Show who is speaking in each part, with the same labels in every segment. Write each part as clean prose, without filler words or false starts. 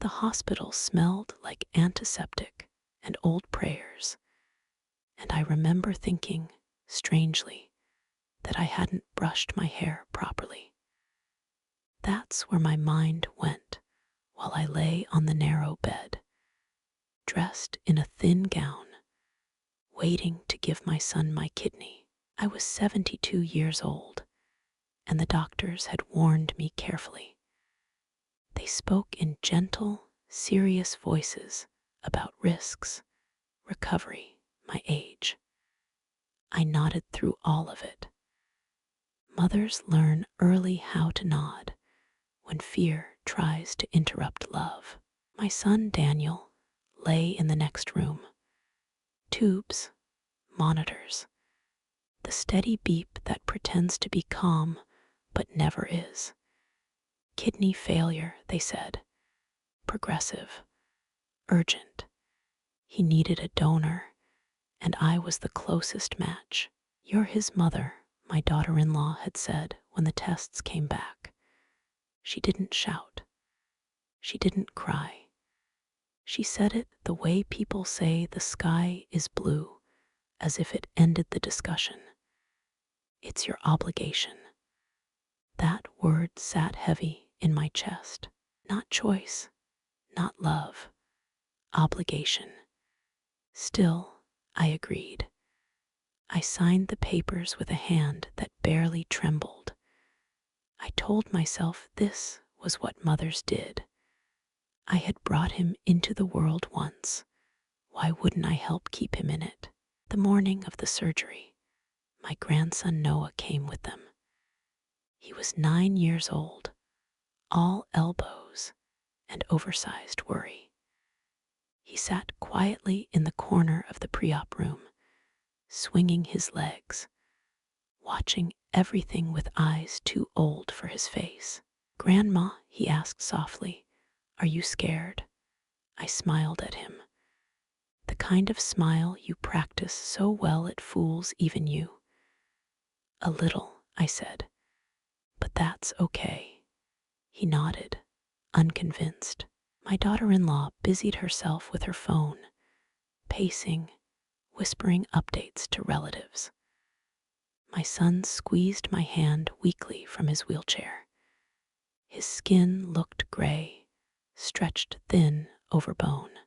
Speaker 1: The hospital smelled like antiseptic and old prayers, and I remember thinking, strangely, that I hadn't brushed my hair properly. That's where my mind went while I lay on the narrow bed, dressed in a thin gown, waiting to give my son my kidney. I was 72 years old, and the doctors had warned me carefully. They spoke in gentle, serious voices about risks, recovery, my age. I nodded through all of it. Mothers learn early how to nod when fear tries to interrupt love. My son Daniel lay in the next room. Tubes, monitors, the steady beep that pretends to be calm but never is. Kidney failure, they said. Progressive, urgent. He needed a donor, and I was the closest match. "You're his mother," my daughter-in-law had said when the tests came back. She didn't shout. She didn't cry. She said it the way people say the sky is blue, as if it ended the discussion. "It's your obligation." That word sat heavy in my chest. Not choice, not love, obligation. Still, I agreed. I signed the papers with a hand that barely trembled. I told myself this was what mothers did. I had brought him into the world once. Why wouldn't I help keep him in it? The morning of the surgery, my grandson Noah came with them. He was 9 years old, all elbows and oversized worry. He sat quietly in the corner of the pre-op room, swinging his legs, watching everything with eyes too old for his face. "Grandma," he asked softly, "are you scared?" I smiled at him. The kind of smile you practice so well it fools even you. "A little," I said, "but that's okay." He nodded, unconvinced. My daughter-in-law busied herself with her phone, pacing, whispering updates to relatives. My son squeezed my hand weakly from his wheelchair. His skin looked gray, stretched thin over bone.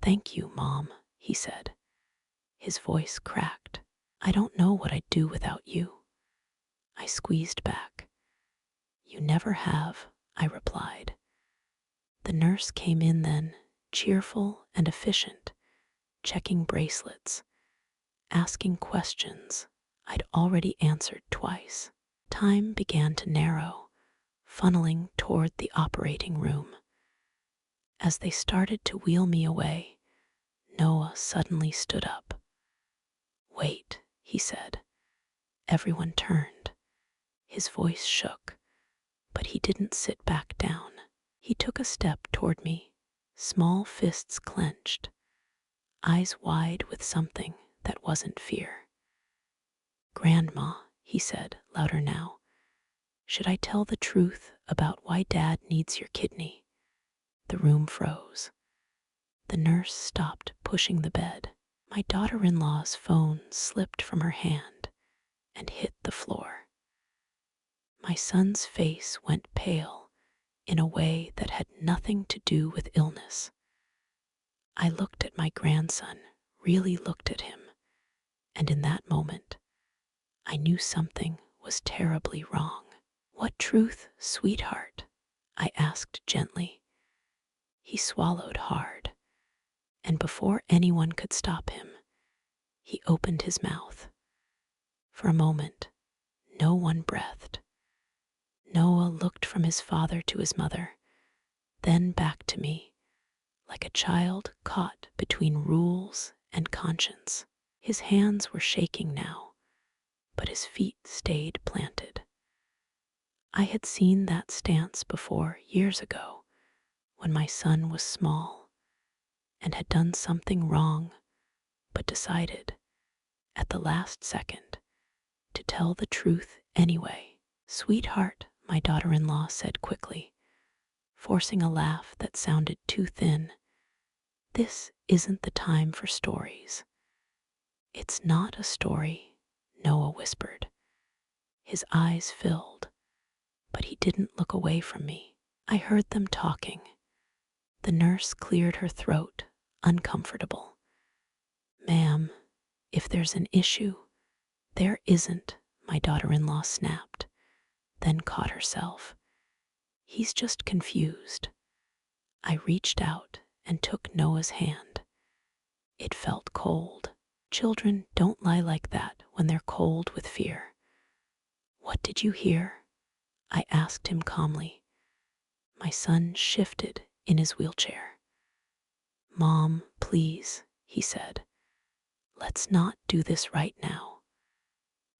Speaker 1: "Thank you, Mom," he said. His voice cracked. "I don't know what I'd do without you." I squeezed back. "You never have," I replied. The nurse came in then, cheerful and efficient, checking bracelets, asking questions I'd already answered twice. Time began to narrow, funneling toward the operating room. As they started to wheel me away, Noah suddenly stood up. "Wait," he said. Everyone turned. His voice shook, but he didn't sit back down. He took a step toward me, small fists clenched, eyes wide with something that wasn't fear. "Grandma," he said, louder now, "should I tell the truth about why Dad needs your kidney?" The room froze. The nurse stopped pushing the bed. My daughter-in-law's phone slipped from her hand and hit the floor. My son's face went pale in a way that had nothing to do with illness. I looked at my grandson, really looked at him, and in that moment, I knew something was terribly wrong. "What truth, sweetheart?" I asked gently. He swallowed hard, and before anyone could stop him, he opened his mouth. For a moment, no one breathed. Noah looked from his father to his mother, then back to me, like a child caught between rules and conscience. His hands were shaking now, but his feet stayed planted. I had seen that stance before years ago, when my son was small and had done something wrong, but decided, at the last second, to tell the truth anyway. "Sweetheart," my daughter-in-law said quickly, forcing a laugh that sounded too thin. "This isn't the time for stories." "It's not a story," Noah whispered. His eyes filled, but he didn't look away from me. I heard them talking. The nurse cleared her throat, uncomfortable. "Ma'am, if there's an issue—" "There isn't," my daughter-in-law snapped, then caught herself. "He's just confused." I reached out and took Noah's hand. It felt cold. Children don't lie like that when they're cold with fear. "What did you hear?" I asked him calmly. My son shifted in his wheelchair. "Mom, please," he said. "Let's not do this right now."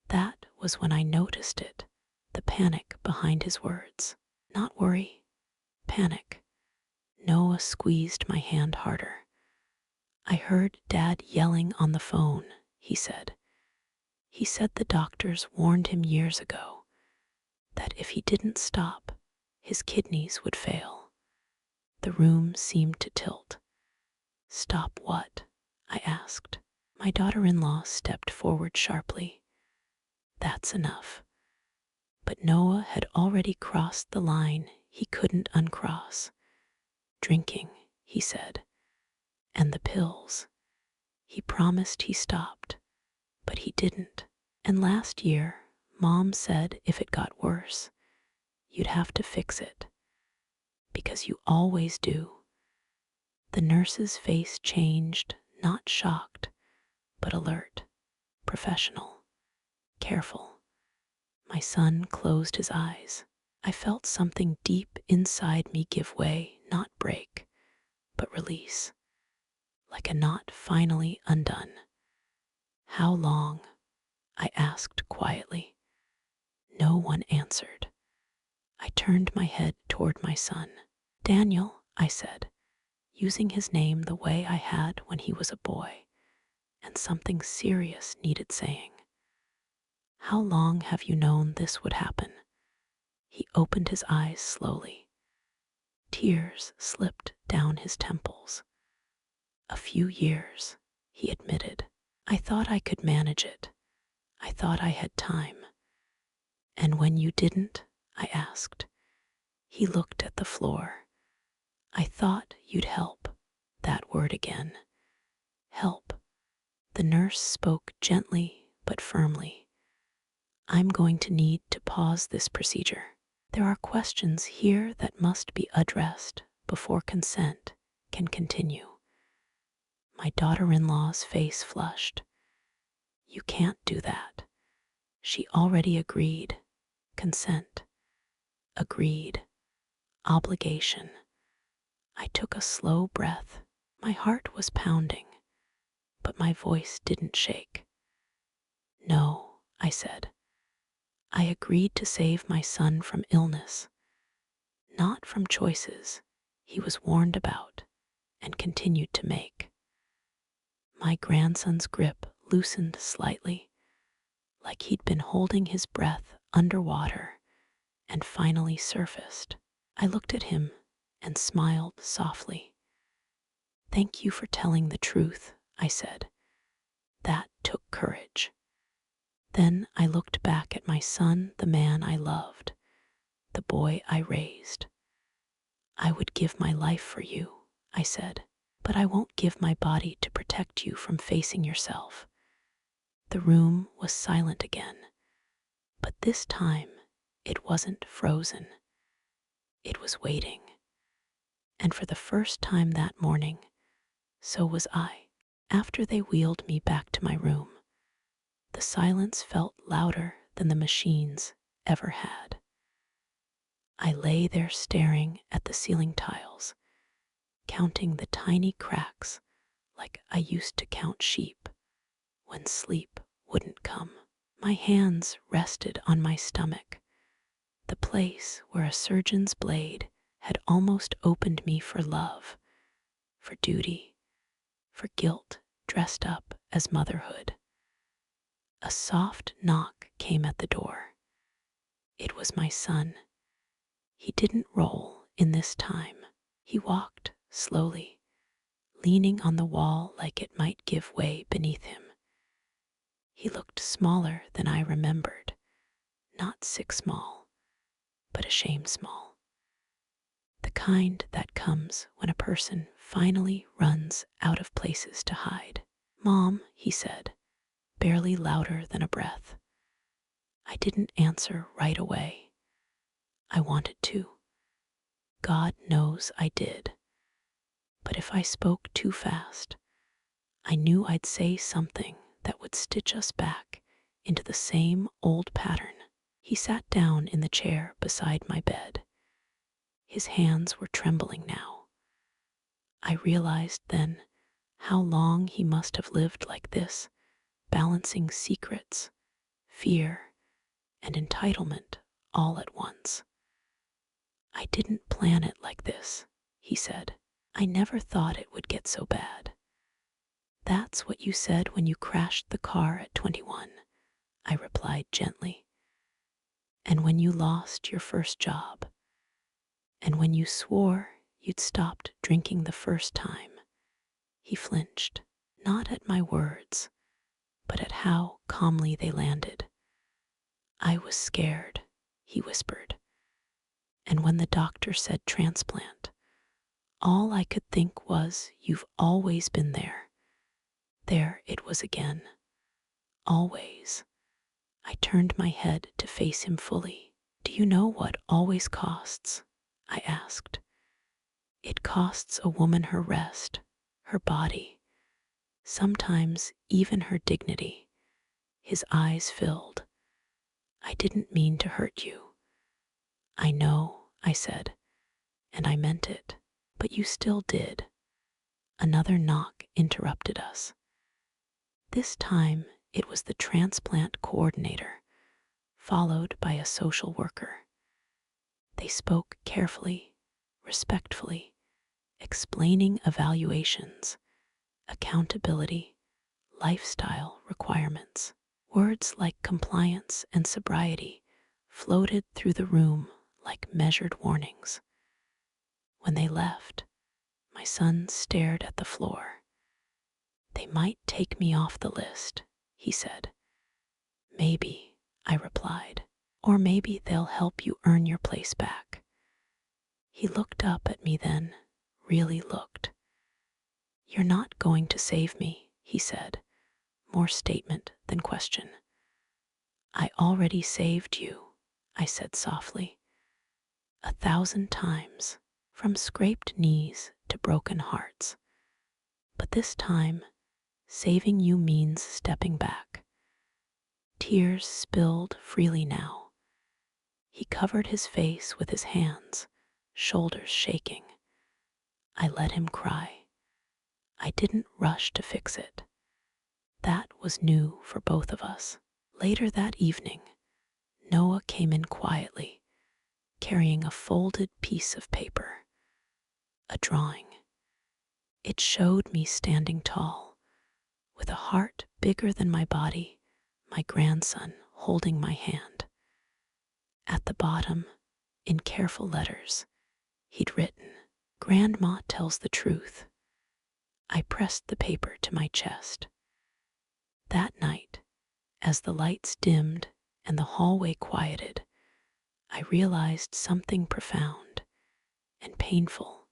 Speaker 1: That was when I noticed it, the panic behind his words. "Not worry, panic." Noah squeezed my hand harder. "I heard Dad yelling on the phone," he said. "He said the doctors warned him years ago that if he didn't stop, his kidneys would fail." The room seemed to tilt. "Stop what?" I asked. My daughter-in-law stepped forward sharply. "That's enough." But Noah had already crossed the line he couldn't uncross. "Drinking," he said, "and the pills." He promised he stopped, but he didn't. "And last year, Mom said if it got worse, you'd have to fix it. Because you always do." The nurse's face changed, not shocked, but alert, professional, careful. My son closed his eyes. I felt something deep inside me give way, not break, but release, like a knot finally undone. "How long?" I asked quietly. No one answered. I turned my head toward my son. "Daniel," I said, using his name the way I had when he was a boy, and something serious needed saying. "How long have you known this would happen?" He opened his eyes slowly. Tears slipped down his temples. "A few years," he admitted. "I thought I could manage it. I thought I had time." "And when you didn't?" I asked. He looked at the floor. "I thought you'd help." That word again. "Help." The nurse spoke gently but firmly. "I'm going to need to pause this procedure. There are questions here that must be addressed before consent can continue." My daughter-in-law's face flushed. "You can't do that." She already agreed. Consent. Agreed. Obligation. I took a slow breath. My heart was pounding, but my voice didn't shake. "No," I said. "I agreed to save my son from illness, not from choices he was warned about and continued to make." My grandson's grip loosened slightly, like he'd been holding his breath underwater and finally surfaced. I looked at him and smiled softly. "Thank you for telling the truth," I said. "That took courage." Then I looked back at my son, the man I loved, the boy I raised. "I would give my life for you," I said, "but I won't give my body to protect you from facing yourself." The room was silent again, but this time it wasn't frozen. It was waiting. And for the first time that morning, so was I. After they wheeled me back to my room, the silence felt louder than the machines ever had. I lay there staring at the ceiling tiles, counting the tiny cracks like I used to count sheep when sleep wouldn't come. My hands rested on my stomach, the place where a surgeon's blade had almost opened me for love, for duty, for guilt dressed up as motherhood. A soft knock came at the door. It was my son. He didn't roll in this time. He walked slowly, leaning on the wall like it might give way beneath him. He looked smaller than I remembered, not sick small, but ashamed small. The kind that comes when a person finally runs out of places to hide. "Mom," he said, barely louder than a breath. I didn't answer right away. I wanted to. God knows I did. But if I spoke too fast, I knew I'd say something that would stitch us back into the same old pattern. He sat down in the chair beside my bed. His hands were trembling now. I realized then how long he must have lived like this, balancing secrets, fear, and entitlement all at once. "I didn't plan it like this," he said. "I never thought it would get so bad." "That's what you said when you crashed the car at 21, I replied gently. "And when you lost your first job. And when you swore you'd stopped drinking the first time." He flinched, not at my words, but at how calmly they landed. "I was scared," he whispered. "And when the doctor said transplant, all I could think was, you've always been there." There it was again. Always. I turned my head to face him fully. "Do you know what always costs?" I asked. "It costs a woman her rest, her body, sometimes even her dignity." His eyes filled. "I didn't mean to hurt you." "I know," I said, "and I meant it. But you still did." Another knock interrupted us. This time it was the transplant coordinator, followed by a social worker. They spoke carefully, respectfully, explaining evaluations, accountability, lifestyle requirements. Words like compliance and sobriety floated through the room like measured warnings. When they left, my son stared at the floor. "They might take me off the list," he said. "Maybe," I replied. "Or maybe they'll help you earn your place back." He looked up at me then, really looked. "You're not going to save me," he said, more statement than question. "I already saved you," I said softly. 1,000 times, from scraped knees to broken hearts. But this time, saving you means stepping back." Tears spilled freely now. He covered his face with his hands, shoulders shaking. I let him cry. I didn't rush to fix it. That was new for both of us. Later that evening, Noah came in quietly, carrying a folded piece of paper, a drawing. It showed me standing tall, with a heart bigger than my body, my grandson holding my hand. At the bottom, in careful letters, he'd written, "Grandma tells the truth." I pressed the paper to my chest. That night, as the lights dimmed and the hallway quieted, I realized something profound and painful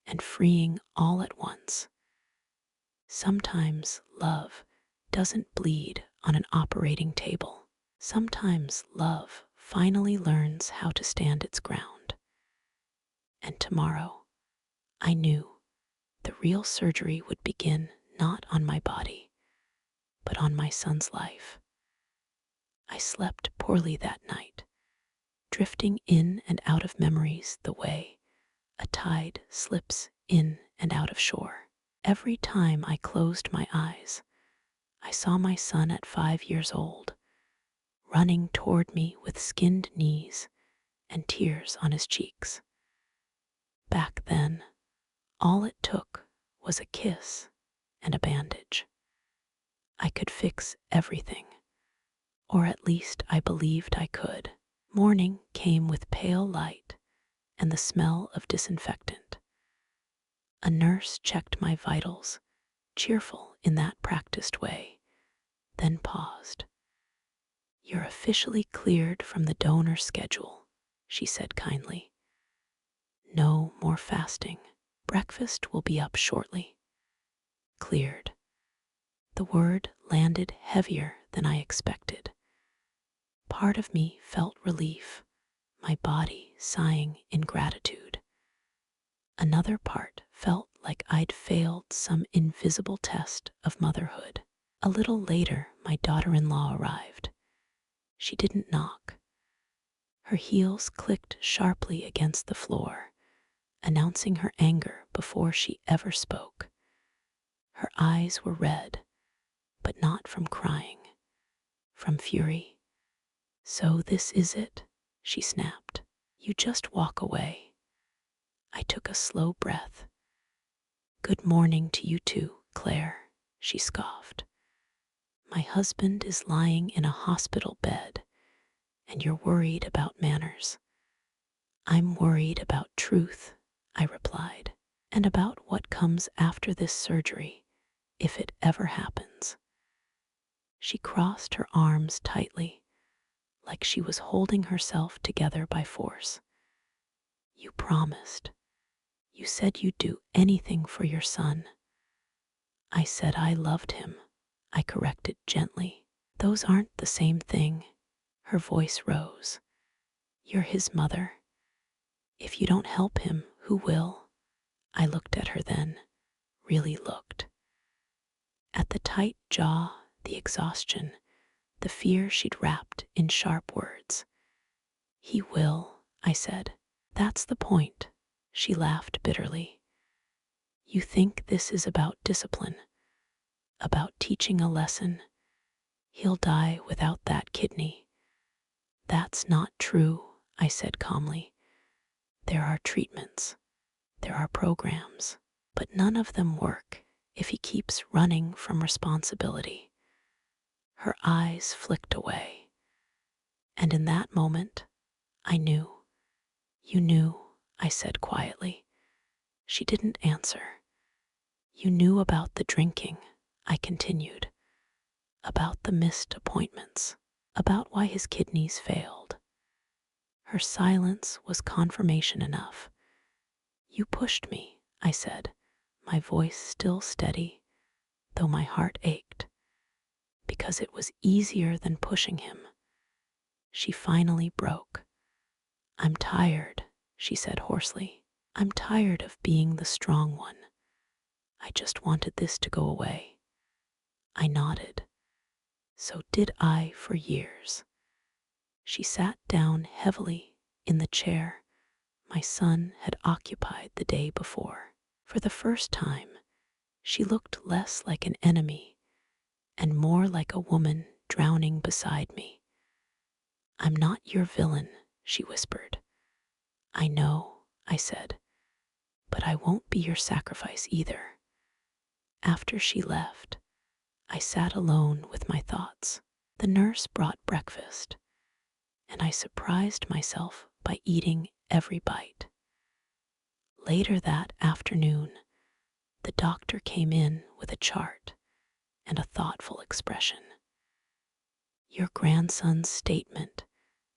Speaker 1: and freeing all at once. Sometimes love doesn't bleed on an operating table. Sometimes love finally learns how to stand its ground. And tomorrow, I knew the real surgery would begin not on my body, but on my son's life. I slept poorly that night, drifting in and out of memories the way a tide slips in and out of shore. Every time I closed my eyes, I saw my son at 5 years old, running toward me with skinned knees and tears on his cheeks. Back then, all it took was a kiss and a bandage. I could fix everything, or at least I believed I could. Morning came with pale light and the smell of disinfectant. A nurse checked my vitals, cheerful in that practiced way, then paused. "You're officially cleared from the donor schedule," she said kindly. "No more fasting. Breakfast will be up shortly." Cleared. The word landed heavier than I expected. Part of me felt relief, my body sighing in gratitude. Another part felt like I'd failed some invisible test of motherhood. A little later, my daughter-in-law arrived. She didn't knock. Her heels clicked sharply against the floor, announcing her anger before she ever spoke. Her eyes were red, but not from crying, from fury. "So this is it," she snapped. "You just walk away." I took a slow breath. "Good morning to you too, Claire," she scoffed. "My husband is lying in a hospital bed, and you're worried about manners." "I'm worried about truth," I replied, "and about what comes after this surgery, if it ever happens." She crossed her arms tightly, like she was holding herself together by force. "You promised. You said you'd do anything for your son." "I said I loved him," I corrected gently. "Those aren't the same thing." Her voice rose. "You're his mother. If you don't help him, who will?" I looked at her then, really looked. At the tight jaw, the exhaustion, the fear she'd wrapped in sharp words. "He will," I said. "That's the point." She laughed bitterly. "You think this is about discipline, about teaching a lesson. He'll die without that kidney." "That's not true," I said calmly. "There are treatments, there are programs, but none of them work if he keeps running from responsibility." Her eyes flicked away, and in that moment, I knew. "You knew," I said quietly. She didn't answer. "You knew about the drinking," I continued, "about the missed appointments, about why his kidneys failed." Her silence was confirmation enough. "You pushed me," I said, my voice still steady, though my heart ached, "because it was easier than pushing him." She finally broke. "I'm tired," she said hoarsely. "I'm tired of being the strong one. I just wanted this to go away." I nodded. "So did I for years." She sat down heavily in the chair my son had occupied the day before. For the first time, she looked less like an enemy and more like a woman drowning beside me. "I'm not your villain," she whispered. "I know," I said, "but I won't be your sacrifice either." After she left, I sat alone with my thoughts. The nurse brought breakfast, and I surprised myself by eating every bite. Later that afternoon, the doctor came in with a chart and a thoughtful expression. "Your grandson's statement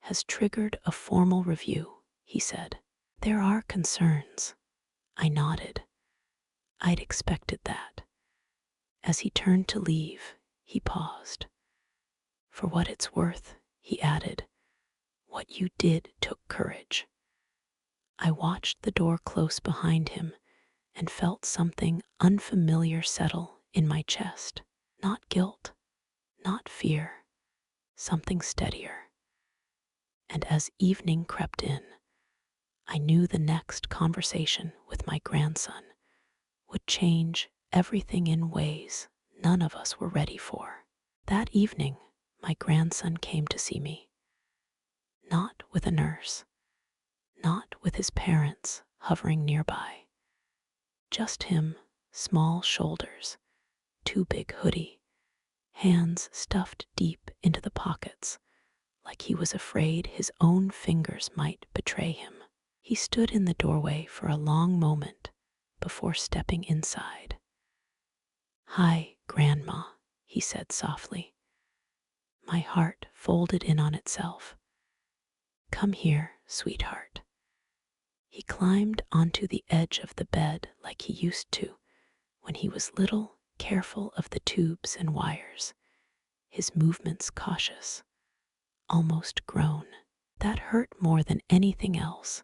Speaker 1: has triggered a formal review," he said. "There are concerns." I nodded. I'd expected that. As he turned to leave, he paused. "For what it's worth," he added, "what you did took courage." I watched the door close behind him and felt something unfamiliar settle in my chest. Not guilt, not fear, something steadier. And as evening crept in, I knew the next conversation with my grandson would change everything in ways none of us were ready for. That evening, my grandson came to see me. Not with a nurse, not with his parents hovering nearby. Just him, small shoulders, too big hoodie, hands stuffed deep into the pockets, like he was afraid his own fingers might betray him. He stood in the doorway for a long moment before stepping inside. "Hi, Grandma," he said softly. My heart folded in on itself. "Come here, sweetheart." He climbed onto the edge of the bed like he used to when he was little, careful of the tubes and wires, his movements cautious, almost grown. That hurt more than anything else.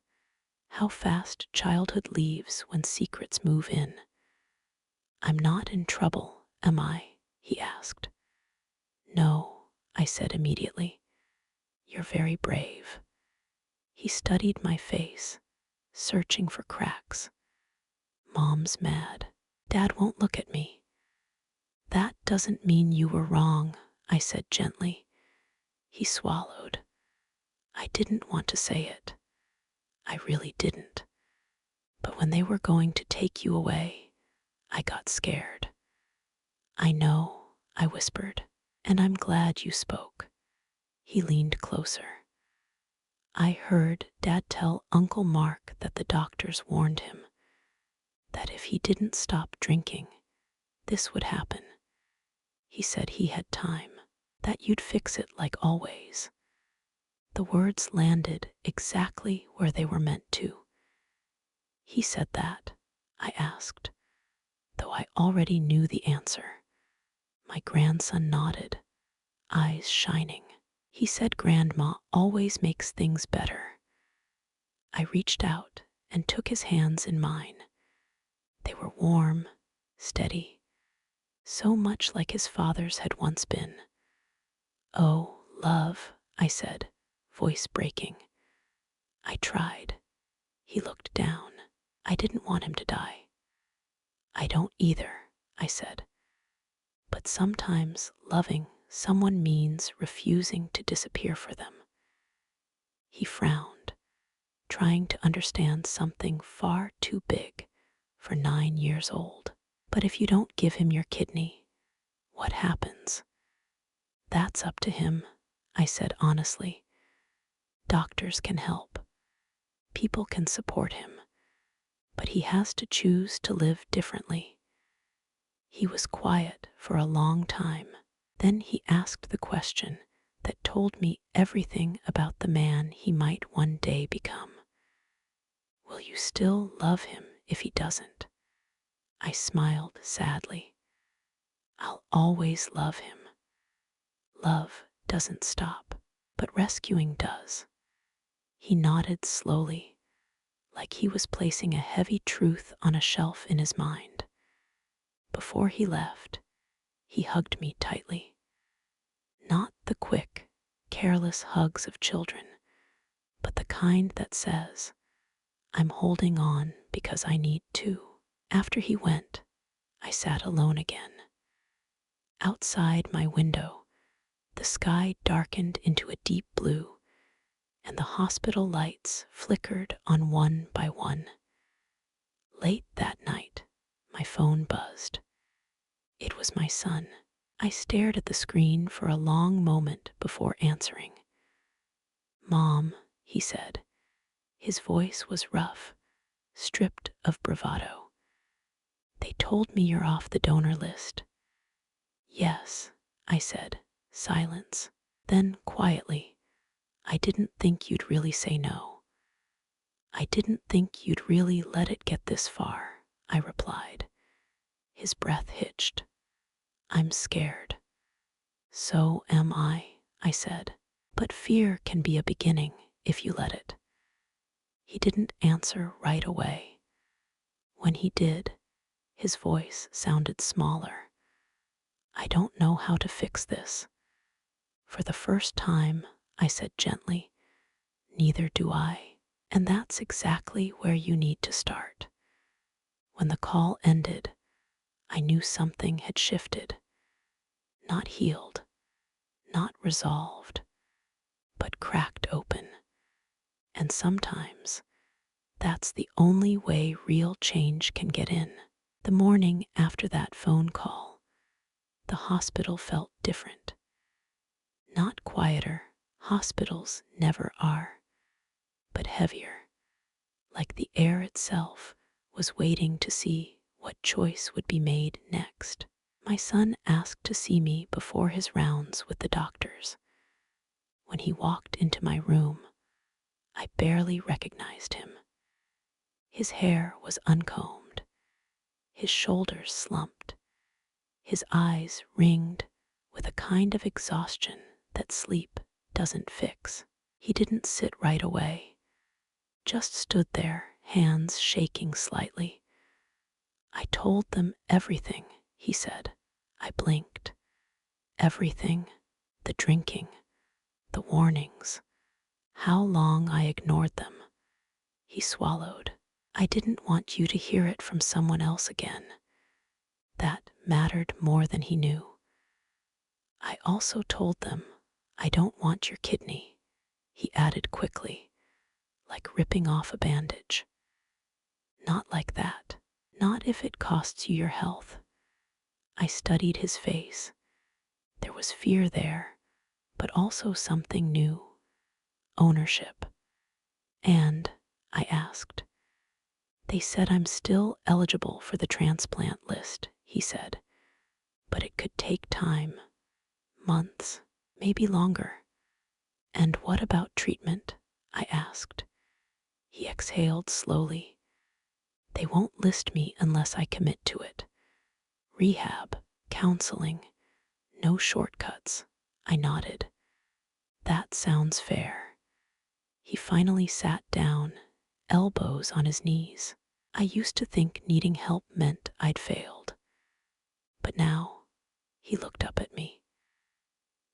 Speaker 1: How fast childhood leaves when secrets move in. "I'm not in trouble, am I?" he asked. "No," I said immediately. "You're very brave." He studied my face, searching for cracks. "Mom's mad. Dad won't look at me." "That doesn't mean you were wrong," I said gently. He swallowed. "I didn't want to say it. I really didn't. But when they were going to take you away, I got scared." "I know," I whispered, "and I'm glad you spoke." He leaned closer. "I heard Dad tell Uncle Mark that the doctors warned him that if he didn't stop drinking, this would happen. He said he had time, that you'd fix it like always." The words landed exactly where they were meant to. "He said that?" I asked, though I already knew the answer. My grandson nodded, eyes shining. "He said Grandma always makes things better." I reached out and took his hands in mine. They were warm, steady, so much like his father's had once been. "Oh, love," I said, voice breaking. "I tried." He looked down. "I didn't want him to die." "I don't either," I said. "But sometimes loving someone means refusing to disappear for them." He frowned, trying to understand something far too big for 9 years old. "But if you don't give him your kidney, what happens?" "That's up to him," I said honestly. "Doctors can help. People can support him. But he has to choose to live differently." He was quiet for a long time. Then he asked the question that told me everything about the man he might one day become. "Will you still love him if he doesn't?" I smiled sadly. "I'll always love him. Love doesn't stop, but rescuing does." He nodded slowly, like he was placing a heavy truth on a shelf in his mind. Before he left, he hugged me tightly. Not the quick, careless hugs of children, but the kind that says, "I'm holding on because I need to." After he went, I sat alone again. Outside my window, the sky darkened into a deep blue, and the hospital lights flickered on one by one. Late that night, my phone buzzed. It was my son. I stared at the screen for a long moment before answering. "Mom," he said. His voice was rough, stripped of bravado. "They told me you're off the donor list." "Yes," I said, silence. Then, quietly, "I didn't think you'd really say no." "I didn't think you'd really let it get this far," I replied. His breath hitched. "I'm scared." "So am I said. "But fear can be a beginning if you let it." He didn't answer right away. When he did, his voice sounded smaller. "I don't know how to fix this." For the first time, I said gently, "Neither do I." And that's exactly where you need to start. When the call ended, I knew something had shifted. Not healed, not resolved, but cracked open. And sometimes that's the only way real change can get in. The morning after that phone call, the hospital felt different. Not quieter, hospitals never are, but heavier. like the air itself was waiting to see what choice would be made next. My son asked to see me before his rounds with the doctors. When he walked into my room, I barely recognized him. His hair was uncombed, his shoulders slumped, his eyes ringed with a kind of exhaustion that sleep doesn't fix. He didn't sit right away, just stood there, hands shaking slightly. "I told them everything," he said. I blinked. Everything. The drinking, the warnings, how long I ignored them. He swallowed. "I didn't want you to hear it from someone else again." That mattered more than he knew. "I also told them I don't want your kidney," he added quickly, like ripping off a bandage. "Not like that. Not if it costs you your health." I studied his face. There was fear there, but also something new. Ownership. "And," I asked. "They said I'm still eligible for the transplant list," he said. "But it could take time. Months, maybe longer." "And what about treatment?" I asked. He exhaled slowly. "They won't list me unless I commit to it. Rehab, counseling, no shortcuts." I nodded. "That sounds fair." He finally sat down, elbows on his knees. "I used to think needing help meant I'd failed. But now," he looked up at me,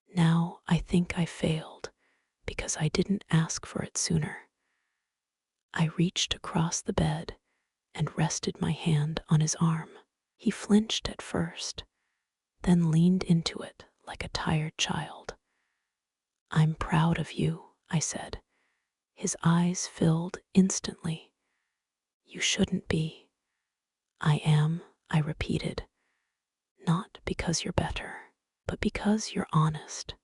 Speaker 1: "now I think I failed because I didn't ask for it sooner." I reached across the bed and rested my hand on his arm. He flinched at first, then leaned into it like a tired child. "I'm proud of you," I said. His eyes filled instantly. "You shouldn't be." "I am," I repeated. "Not because you're better, but because you're honest."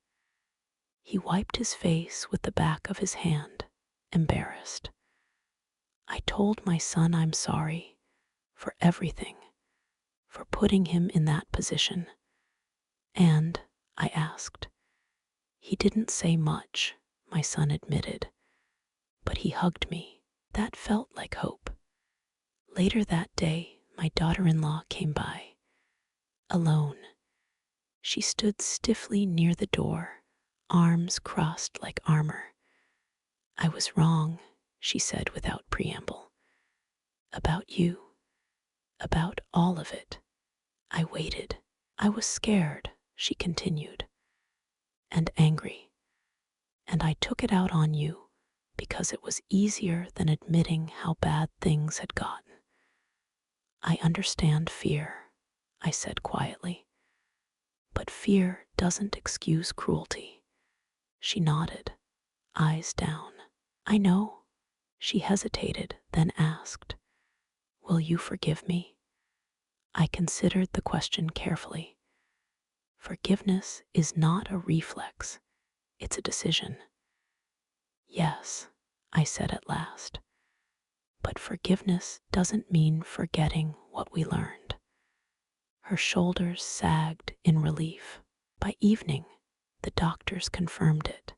Speaker 1: He wiped his face with the back of his hand, embarrassed. "I told my son I'm sorry for everything, for putting him in that position." "And?" I asked. "He didn't say much," my son admitted, "but he hugged me. That felt like hope." Later that day, my daughter-in-law came by, alone. She stood stiffly near the door, arms crossed like armor. "I was wrong," she said without preamble. "About you, about all of it." I waited. "I was scared," she continued, "and angry. And I took it out on you because it was easier than admitting how bad things had gotten." "I understand fear," I said quietly. "But fear doesn't excuse cruelty." She nodded, eyes down. "I know." She hesitated, then asked, "Will you forgive me?" I considered the question carefully. Forgiveness is not a reflex, it's a decision. "Yes," I said at last. "But forgiveness doesn't mean forgetting what we learned." Her shoulders sagged in relief. By evening, the doctors confirmed it.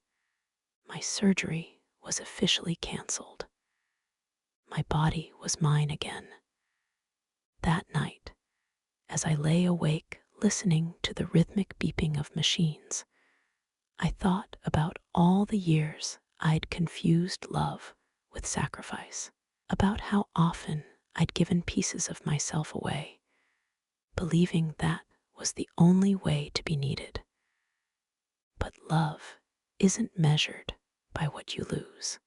Speaker 1: My surgery was officially canceled. My body was mine again. That night, as I lay awake listening to the rhythmic beeping of machines, I thought about all the years I'd confused love with sacrifice, about how often I'd given pieces of myself away, believing that was the only way to be needed. But love isn't measured by what you lose.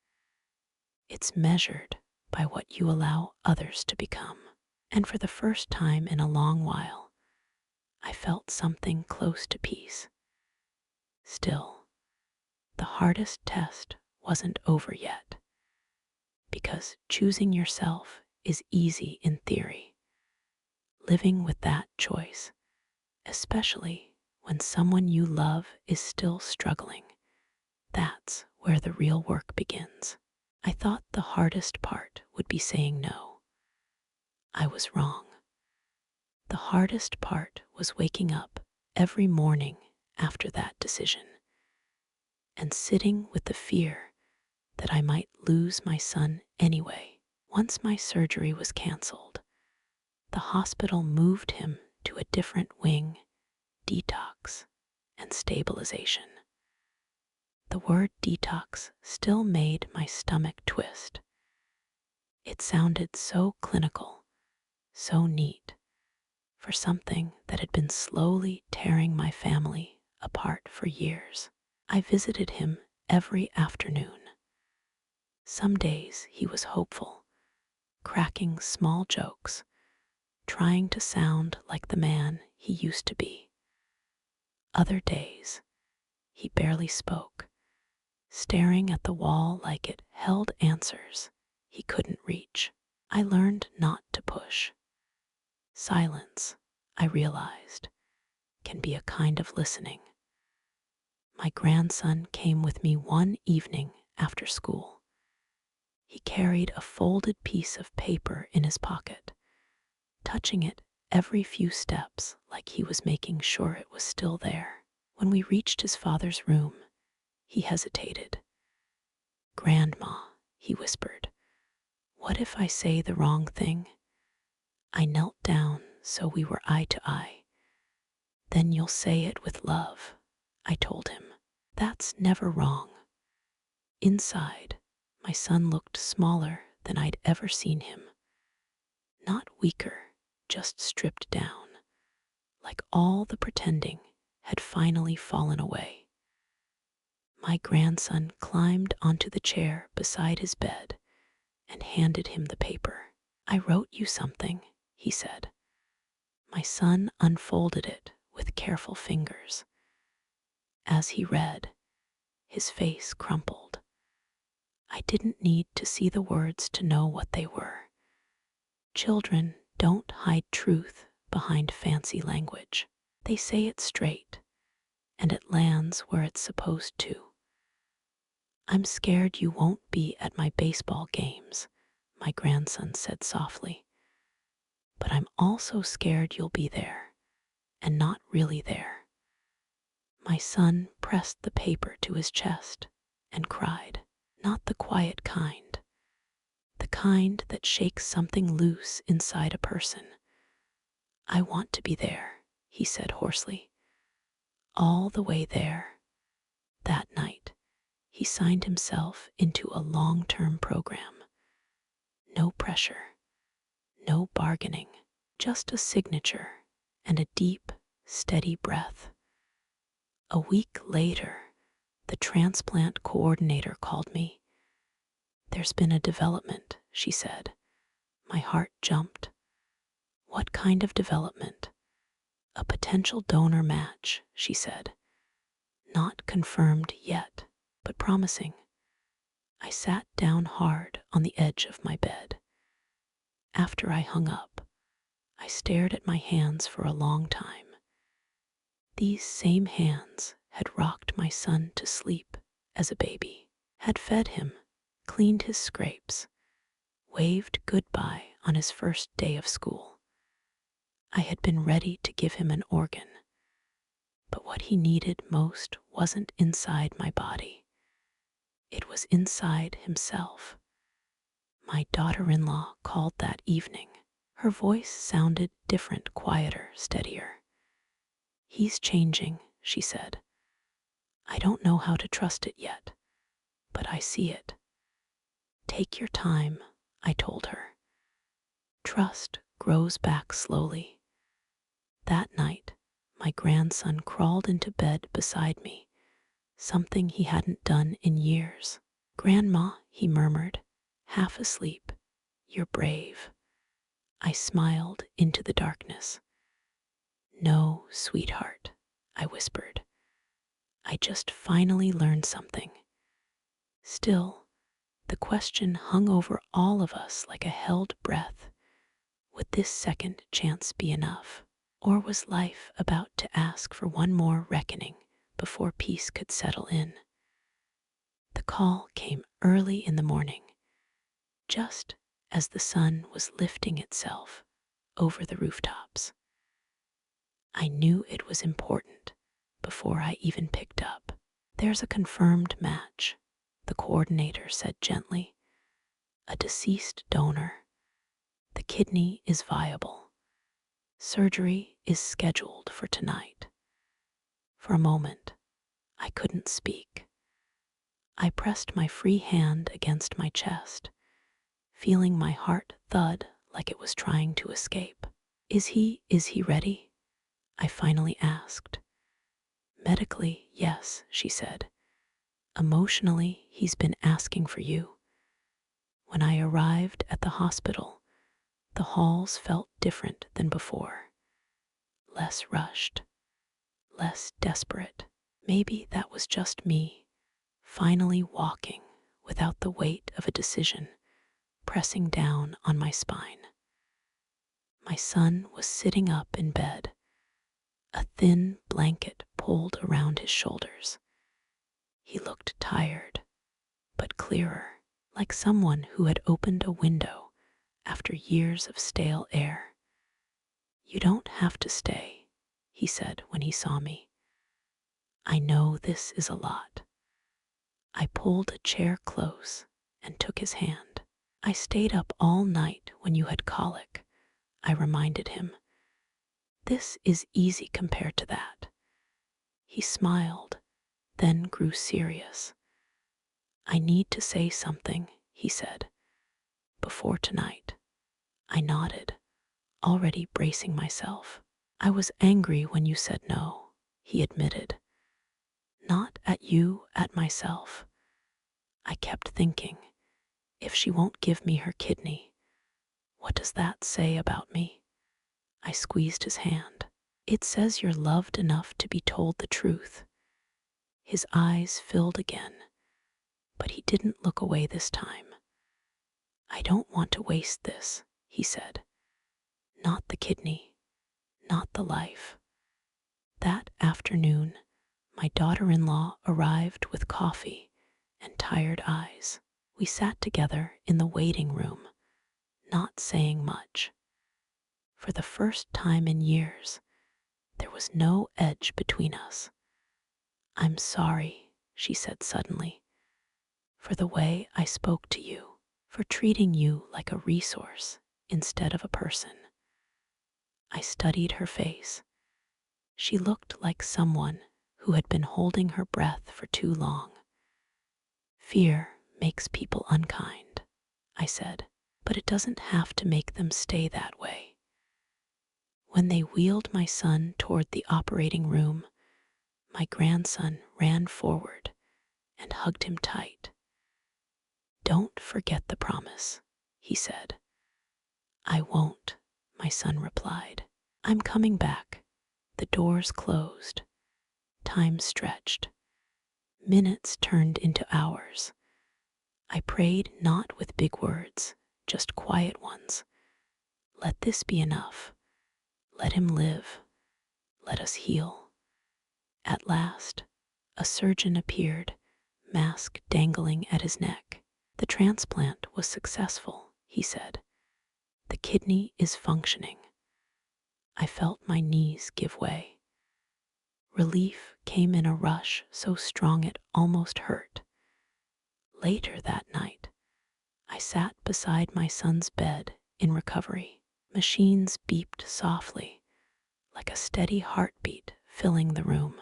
Speaker 1: It's measured by what you allow others to become. And for the first time in a long while, I felt something close to peace. Still, the hardest test wasn't over yet, because choosing yourself is easy in theory. Living with that choice, especially when someone you love is still struggling, that's where the real work begins. I thought the hardest part would be saying no. I was wrong. The hardest part was waking up every morning after that decision and sitting with the fear that I might lose my son anyway. Once my surgery was canceled, the hospital moved him to a different wing, detox, and stabilization. The word detox still made my stomach twist. It sounded so clinical, so neat, for something that had been slowly tearing my family apart for years. I visited him every afternoon. Some days he was hopeful, cracking small jokes, trying to sound like the man he used to be. Other days, he barely spoke, staring at the wall like it held answers he couldn't reach. I learned not to push. Silence, I realized, can be a kind of listening. My grandson came with me one evening after school. He carried a folded piece of paper in his pocket, touching it every few steps like he was making sure it was still there. When we reached his father's room, he hesitated. "Grandma," he whispered, "what if I say the wrong thing?" I knelt down so we were eye to eye. "Then you'll say it with love," I told him. "That's never wrong." Inside, my son looked smaller than I'd ever seen him. Not weaker, just stripped down, like all the pretending had finally fallen away. My grandson climbed onto the chair beside his bed and handed him the paper. "I wrote you something," he said. My son unfolded it with careful fingers. As he read, his face crumpled. I didn't need to see the words to know what they were. Children don't hide truth behind fancy language. They say it straight, and it lands where it's supposed to. "I'm scared you won't be at my baseball games," my grandson said softly. "But I'm also scared you'll be there, and not really there." My son pressed the paper to his chest and cried. Not the quiet kind, the kind that shakes something loose inside a person. "I want to be there," he said hoarsely. All the way there. That night, he signed himself into a long-term program. No pressure, no bargaining, just a signature and a deep, steady breath. A week later, the transplant coordinator called me. "There's been a development," she said. My heart jumped. "What kind of development?" "A potential donor match," she said. "Not confirmed yet, but promising." I sat down hard on the edge of my bed. After I hung up, I stared at my hands for a long time. These same hands had rocked my son to sleep as a baby, had fed him, cleaned his scrapes, waved goodbye on his first day of school. I had been ready to give him an organ, but what he needed most wasn't inside my body. It was inside himself. My daughter-in-law called that evening. Her voice sounded different, quieter, steadier. "He's changing," she said. "I don't know how to trust it yet, but I see it." "Take your time," I told her. "Trust grows back slowly." That night, my grandson crawled into bed beside me, something he hadn't done in years. "Grandma," he murmured, half asleep, "you're brave." I smiled into the darkness. "No, sweetheart," I whispered. "I just finally learned something." Still, the question hung over all of us like a held breath. Would this second chance be enough? Or was life about to ask for one more reckoning before peace could settle in? The call came early in the morning. just as the sun was lifting itself over the rooftops. I knew it was important before I even picked up. There's a confirmed match, the coordinator said gently. A deceased donor. The kidney is viable. Surgery is scheduled for tonight. For a moment, I couldn't speak. I pressed my free hand against my chest, feeling my heart thud like it was trying to escape. Is he ready? I finally asked. Medically, yes, she said. Emotionally, he's been asking for you. When I arrived at the hospital, the halls felt different than before. Less rushed, less desperate. Maybe that was just me, finally walking without the weight of a decision pressing down on my spine. My son was sitting up in bed, a thin blanket pulled around his shoulders. He looked tired, but clearer, like someone who had opened a window after years of stale air. You don't have to stay, he said when he saw me. I know this is a lot. I pulled a chair close and took his hand. I stayed up all night when you had colic, I reminded him. This is easy compared to that. He smiled, then grew serious. I need to say something, he said. Before tonight. I nodded, already bracing myself. I was angry when you said no, he admitted. Not at you, at myself. I kept thinking, if she won't give me her kidney, what does that say about me? I squeezed his hand. It says you're loved enough to be told the truth. His eyes filled again, but he didn't look away this time. I don't want to waste this, he said. Not the kidney, not the life. That afternoon, my daughter-in-law arrived with coffee and tired eyes. We sat together in the waiting room, not saying much. For the first time in years, there was no edge between us. I'm sorry, she said suddenly, for the way I spoke to you, for treating you like a resource instead of a person. I studied her face. She looked like someone who had been holding her breath for too long. Fear makes people unkind, I said, but it doesn't have to make them stay that way. When they wheeled my son toward the operating room, my grandson ran forward and hugged him tight. Don't forget the promise, he said. I won't, my son replied. I'm coming back. The doors closed. Time stretched. Minutes turned into hours. I prayed not with big words, just quiet ones. Let this be enough. Let him live. Let us heal. At last, a surgeon appeared, mask dangling at his neck. The transplant was successful, he said. The kidney is functioning. I felt my knees give way. Relief came in a rush so strong it almost hurt. Later that night, I sat beside my son's bed in recovery. Machines beeped softly, like a steady heartbeat filling the room.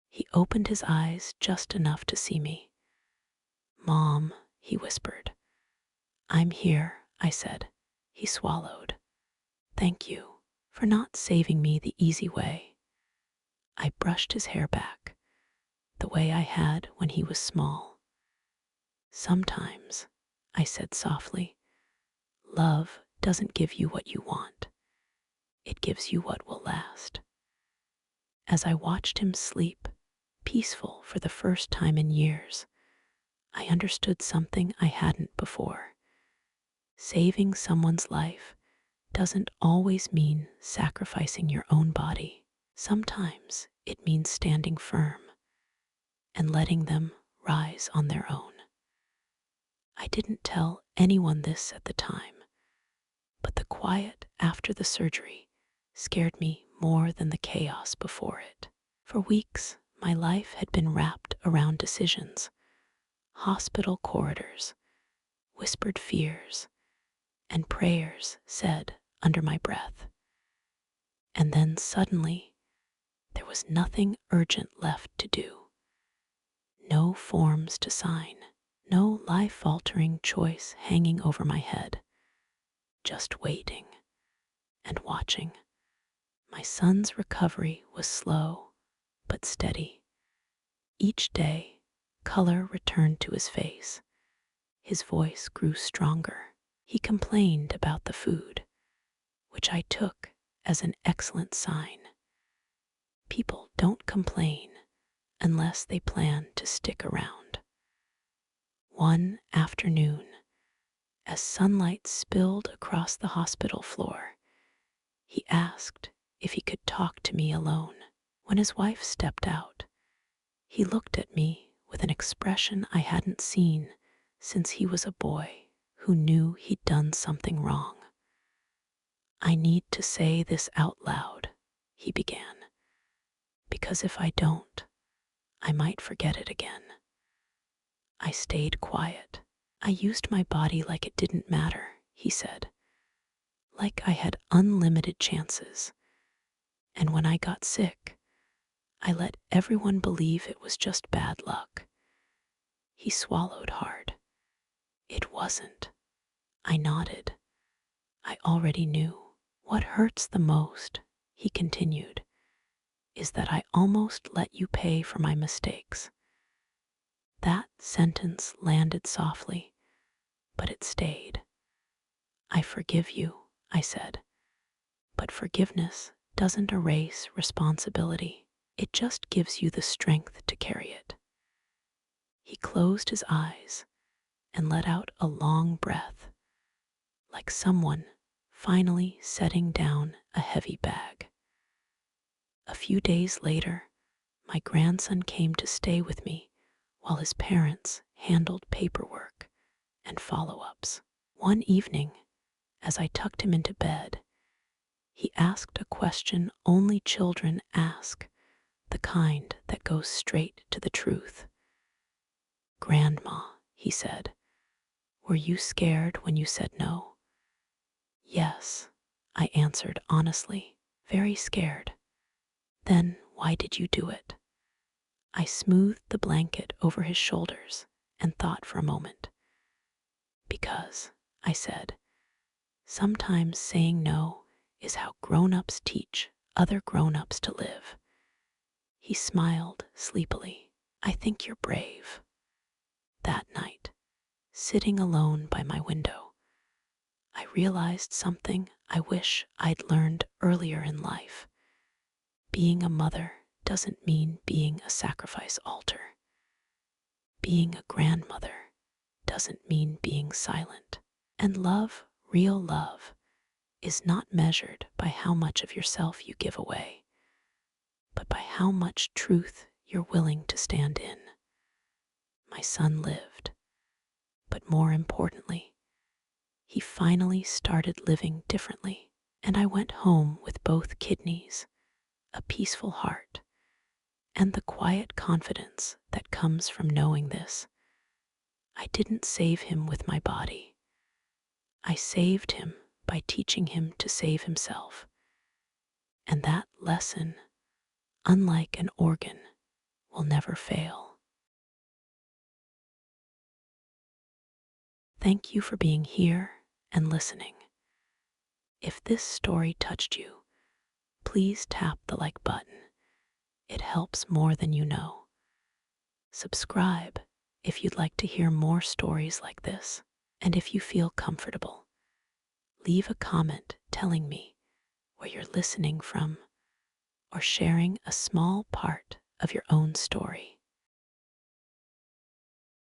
Speaker 1: He opened his eyes just enough to see me. Mom, he whispered. I'm here, I said. He swallowed. Thank you for not saving me the easy way. I brushed his hair back, the way I had when he was small. Sometimes, I said softly, love doesn't give you what you want. It gives you what will last. As I watched him sleep, peaceful for the first time in years, I understood something I hadn't before. Saving someone's life doesn't always mean sacrificing your own body. Sometimes it means standing firm and letting them rise on their own. I didn't tell anyone this at the time, but the quiet after the surgery scared me more than the chaos before it. For weeks, my life had been wrapped around decisions, hospital corridors, whispered fears, and prayers said under my breath. And then suddenly, there was nothing urgent left to do. No forms to sign, no life-altering choice hanging over my head. Just waiting and watching. My son's recovery was slow but steady. Each day, color returned to his face. His voice grew stronger. He complained about the food, which I took as an excellent sign. People don't complain unless they plan to stick around. One afternoon, as sunlight spilled across the hospital floor, he asked if he could talk to me alone. When his wife stepped out, he looked at me with an expression I hadn't seen since he was a boy who knew he'd done something wrong. "I need to say this out loud," he began, "because if I don't, I might forget it again." I stayed quiet. "I used my body like it didn't matter," he said, "like I had unlimited chances. And when I got sick, I let everyone believe it was just bad luck." He swallowed hard. "It wasn't." I nodded. I already knew. "What hurts the most," he continued, "is that I almost let you pay for my mistakes." That sentence landed softly, but it stayed. "I forgive you," I said, "but forgiveness doesn't erase responsibility. It just gives you the strength to carry it." He closed his eyes and let out a long breath, like someone finally setting down a heavy bag. A few days later, my grandson came to stay with me while his parents handled paperwork and follow-ups. One evening, as I tucked him into bed, he asked a question only children ask, the kind that goes straight to the truth. "Grandma," he said, "were you scared when you said no?" "Yes," I answered honestly, "very scared." "Then why did you do it?" I smoothed the blanket over his shoulders and thought for a moment. "Because," I said, "sometimes saying no is how grown-ups teach other grown-ups to live." He smiled sleepily. "I think you're brave." That night, sitting alone by my window, I realized something I wish I'd learned earlier in life. Being a mother doesn't mean being a sacrifice altar. Being a grandmother doesn't mean being silent. And love, real love, is not measured by how much of yourself you give away, but by how much truth you're willing to stand in. My son lived, but more importantly, he finally started living differently, and I went home with both kidneys, a peaceful heart, and the quiet confidence that comes from knowing this. I didn't save him with my body. I saved him by teaching him to save himself. And that lesson, unlike an organ, will never fail. Thank you for being here and listening. If this story touched you, please tap the like button. It helps more than you know. Subscribe if you'd like to hear more stories like this. And if you feel comfortable, leave a comment telling me where you're listening from or sharing a small part of your own story.